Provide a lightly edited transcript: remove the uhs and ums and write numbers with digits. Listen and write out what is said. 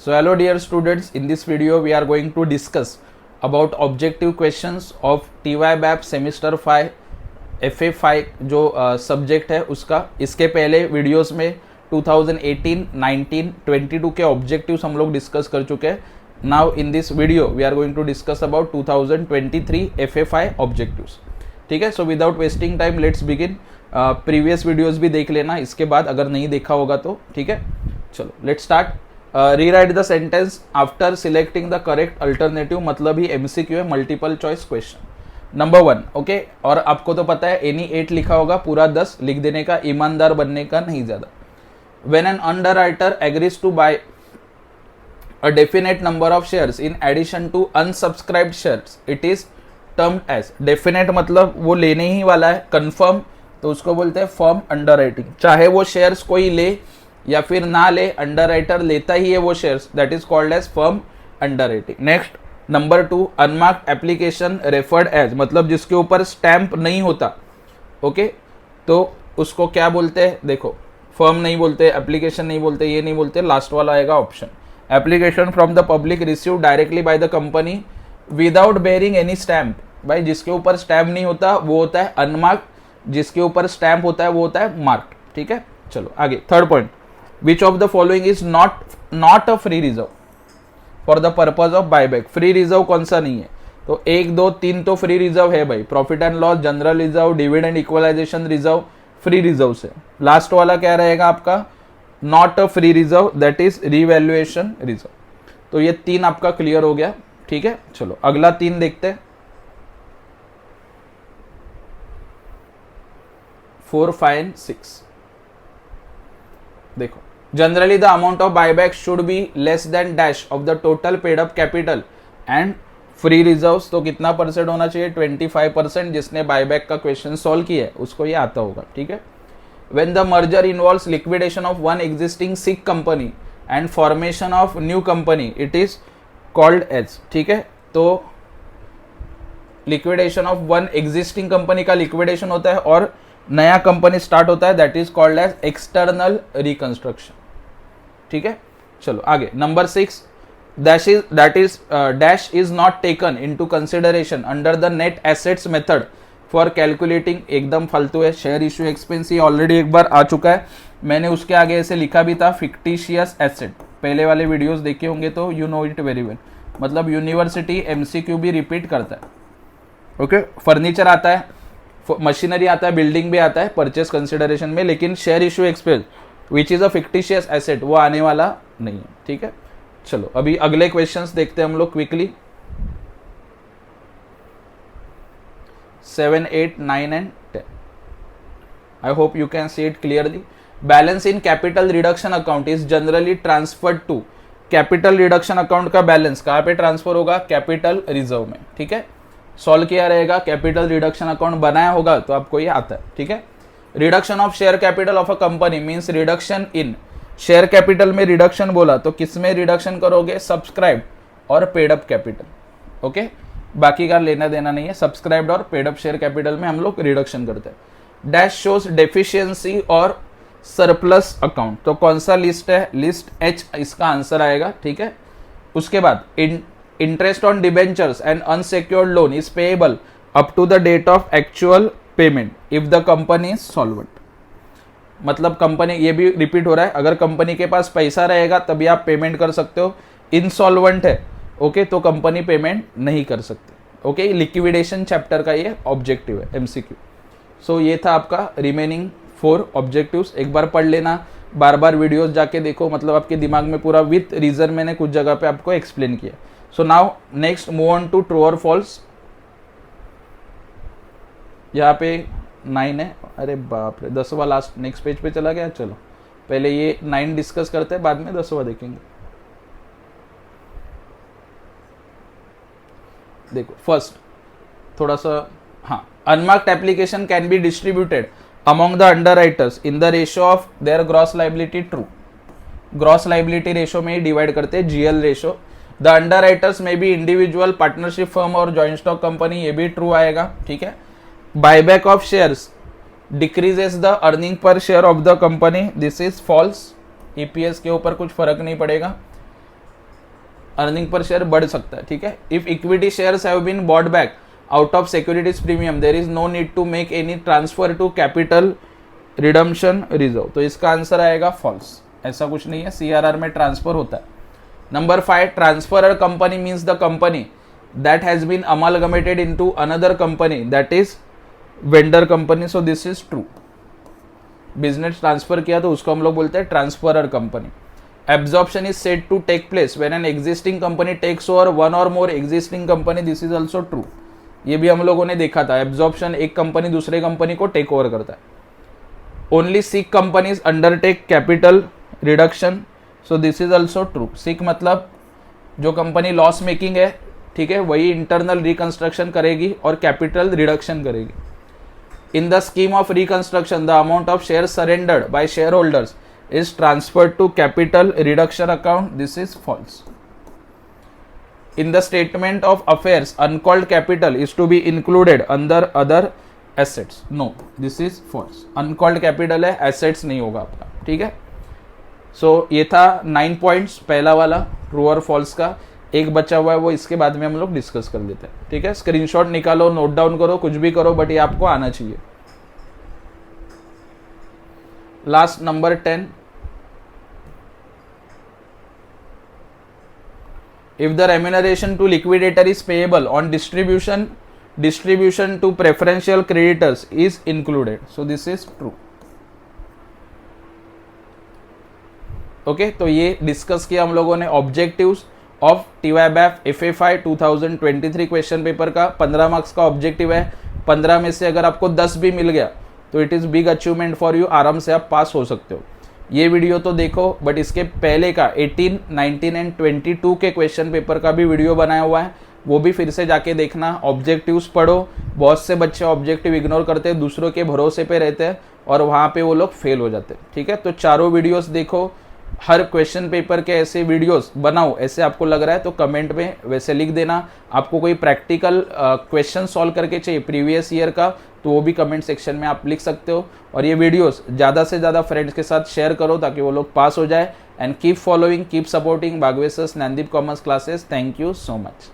So hello dear students, in this video we are going to discuss about objective questions of TY BAP semester 5 FA5 जो subject है उसका। इसके पहले videos में 2018, 19, 22 के objectives हम लोग डिस्कस कर चुके हैं। Now in this video we are going to discuss about 2023 FA5 objectives. ठीक है, so without wasting time let's begin. Previous videos भी देख लेना इसके बाद अगर नहीं देखा होगा तो। ठीक है, चलो let's start. Rewrite the sentence after selecting the correct alternative, मतलब ही MCQ है, multiple choice question. Number 1, okay. और आपको तो पता है एनी 8 लिखा होगा, पूरा 10 लिख देने का, ईमानदार बनने का, नहीं ज्यादा। When an underwriter agrees to buy a definite number of shares in addition to unsubscribed shares, it is termed as. Definite मतलब वो लेने ही वाला है, कंफर्म तो उसको बोलते हैं फर्म अंडरराइटिंग। चाहे वो शेयर्स कोई ले या फिर ना ले, अंडरराइटर लेता ही है वो shares, that is called as firm underwriting. Next number 2, unmarked application referred as, मतलब जिसके ऊपर स्टैंप नहीं होता, ओके तो उसको क्या बोलते हैं? देखो, फर्म नहीं बोलते, एप्लीकेशन नहीं बोलते, ये नहीं बोलते, लास्ट वाला आएगा option. Application from the public receive directly by the company without bearing any stamp. भाई जिसके ऊपर स्टैंप नहीं होता वो होता है अनमार्क्ड, जिसके ऊपर स्टैंप होता है वो होता है मार्क्ड। ठीक है, चलो आगे। Third point, which of the following is not a free reserve for the purpose of buyback. Free reserve कौन सा नहीं है? तो 1, 2, 3 तो फ्री रिजर्व है भाई, profit and loss, general reserve, dividend equalisation reserve, free reserve से। लास्ट वाला क्या रहेगा आपका? Not a free reserve, that is revaluation reserve. तो ये 3 आपका क्लियर हो गया। ठीक है, चलो अगला 3 देखते हैं। 4, 5 एंड 6 देखो। Generally the amount of buyback should be less than dash of the total paid up capital and free reserves. तो कितना परसेंट होना चाहिए? 25%। जिसने बायबैक का क्वेश्चन सॉल्व किया है उसको ये आता होगा। ठीक है, when the merger involves liquidation of one existing sick company and formation of new company, it is called as. ठीक है, तो liquidation of one existing company का लिक्विडेशन होता है और नया कंपनी स्टार्ट होता है, that is called as external reconstruction. ठीक है, चलो आगे। Number 6, dash is not taken into consideration under the net assets method for calculating. एकदम फालतू है। शेयर इश्यू एक्सपेंस, ये ऑलरेडी एक बार आ चुका है, मैंने उसके आगे ऐसे लिखा भी था, फिक्टिशियस एसेट। पहले वाले वीडियोस देखे होंगे तो you know it very well. मतलब यूनिवर्सिटी MCQ भी रिपीट करता है। ओके, फर्नीचर आता है, मशीनरी आता है, बिल्डिंग भी आता है परचेस कंसिडरेशन में, लेकिन share issue expense which is a fictitious asset वो आने वाला नहीं है। ठीक है, चलो अभी अगले क्वेश्चंस देखते हैं हम लोग quickly. 7, 8, 9 and 10। I hope you can see it clearly. Balance in capital reduction account is generally transferred to. Capital reduction account का बैलेंस कहाँ पे ट्रांसफर होगा? कैपिटल रिजर्व में। ठीक है, सॉल्व किया रहेगा, कैपिटल रिडक्शन अकाउंट बनाया होगा तो आपको ये आता है। ठीक है, reduction of share capital of a company means reduction in. Share capital में रिडक्शन बोला तो किस में रिडक्शन करोगे? सब्सक्राइब और पेड अप कैपिटल। ओके, बाकी का लेना देना नहीं है, सब्सक्राइब्ड और पेड अप शेयर कैपिटल में हम लोग रिडक्शन करते हैं। डैश शोज डेफिशिएंसी और सरप्लस अकाउंट, तो कौन सा लिस्ट है? लिस्ट H इसका आंसर आएगा। ठीक है, उसके बाद interest on debentures and unsecured loan is payable up to the date of actual payment if the company is solvent. मतलब कंपनी, ये भी रिपीट हो रहा है, अगर कंपनी के पास पैसा रहेगा तभी आप पेमेंट कर सकते हो। इनसॉल्वेंट है, ओके, तो कंपनी पेमेंट नहीं कर सकती। ओके, लिक्विडेशन चैप्टर का ये ऑब्जेक्टिव है MCQ। सो ये था आपका रिमेनिंग 4 ऑब्जेक्टिव्स। एक बार पढ़ लेना, बार बार वीडियोस जाके देखो, मतलब आपके दिमाग में पूरा विथ रीजन मैंने कुछ जगह पे आपको एक्सप्लेन किया। So now next move on to true और फॉल्स। यहाँ पे 9 है, अरे बाप रे, 10वां लास्ट नेक्स्ट पेज पे चला गया। चलो पहले ये 9 डिस्कस करते हैं, बाद में 10वां देखेंगे। देखो फर्स्ट थोड़ा सा, हाँ, unmarked application can be distributed among the underwriters in the ratio of their gross liability. True, gross liability ratio में ही डिवाइड करते हैं, GL रेशियो। द अंडरराइटर्स में भी इंडिविजुअल, पार्टनरशिप फर्म और जॉइंट स्टॉक कंपनी, ये भी ट्रू आएगा। ठीक है, buyback of shares decreases the earning per share of the company, this is false. EPS के ऊपर कुछ फर्क नहीं पड़ेगा। अर्निंग पर शेयर बढ़ सकता है, ठीक है। If equity shares have been bought back out of securities premium there is no need to make any transfer to capital redemption reserve. तो इसका आंसर आएगा फॉल्स, ऐसा कुछ नहीं है, CRR में ट्रांसफर होता है। Number 5, transferor company means the company that has been amalgamated into another company that is vendor company. So this is true. Business transfer किया तो उसको हम लोग बोलते हैं transferor company. Absorption is said to take place when an existing company takes over one और more existing company. This is also true. ये भी हम लोगों ने देखा था, एब्जॉर्प्शन एक कंपनी दूसरे कंपनी को टेक ओवर करता है। Only sick companies undertake capital reduction. So this is also true. Sick मतलब जो कंपनी लॉस मेकिंग है, ठीक है, वही इंटरनल रिकंस्ट्रक्शन करेगी और कैपिटल रिडक्शन करेगी। In the scheme of reconstruction the amount of share surrendered by share holders is transferred to capital reduction account. This is false. In the statement of affairs, uncalled capital is to be included under other assets. No, this is false. Uncalled capital है, assets नहीं होगा आपका, ठीक है। So ये था 9 points पहला वाला ट्रू और फॉल्स का। एक बचा हुआ है, वो इसके बाद में हम लोग डिस्कस कर लेते हैं, ठीक है। स्क्रीनशॉट निकालो, नोट डाउन करो, कुछ भी करो, बट ये आपको आना चाहिए। Last number 10, if the remuneration to liquidator is payable on distribution to preferential creditors is included. So this is true. Okay, तो ये डिस्कस किया हम लोगों ने objectives of TYBAF FFI 2023 question paper का। 15 मार्क्स का ऑब्जेक्टिव है। 15 में से अगर आपको 10 भी मिल गया तो it is big achievement for you, आराम से आप पास हो सकते हो। ये वीडियो तो देखो, बट इसके पहले का 18, 19 एंड 22 के क्वेश्चन पेपर का भी वीडियो बनाया हुआ है, वो भी फिर से जाके देखना। ऑब्जेक्टिव्स पढ़ो। बहुत से बच्चे ऑब्जेक्टिव इग्नोर करते हैं, दूसरों के भरोसे पे रहते हैं और वहाँ पे वो लोग फेल हो जाते हैं, ठीक है। तो चारों वीडियोस देखो। हर क्वेश्चन पेपर के ऐसे वीडियोस बनाओ, ऐसे आपको लग रहा है तो कमेंट में वैसे लिख देना। आपको कोई प्रैक्टिकल क्वेश्चन सॉल्व करके चाहिए प्रीवियस ईयर का, तो वो भी कमेंट सेक्शन में आप लिख सकते हो। और ये वीडियोस ज़्यादा से ज़्यादा फ्रेंड्स के साथ शेयर करो ताकि वो लोग पास हो जाए। And keep following, keep supporting बागवेसर्स नैनदीप commerce classes. Thank you so much.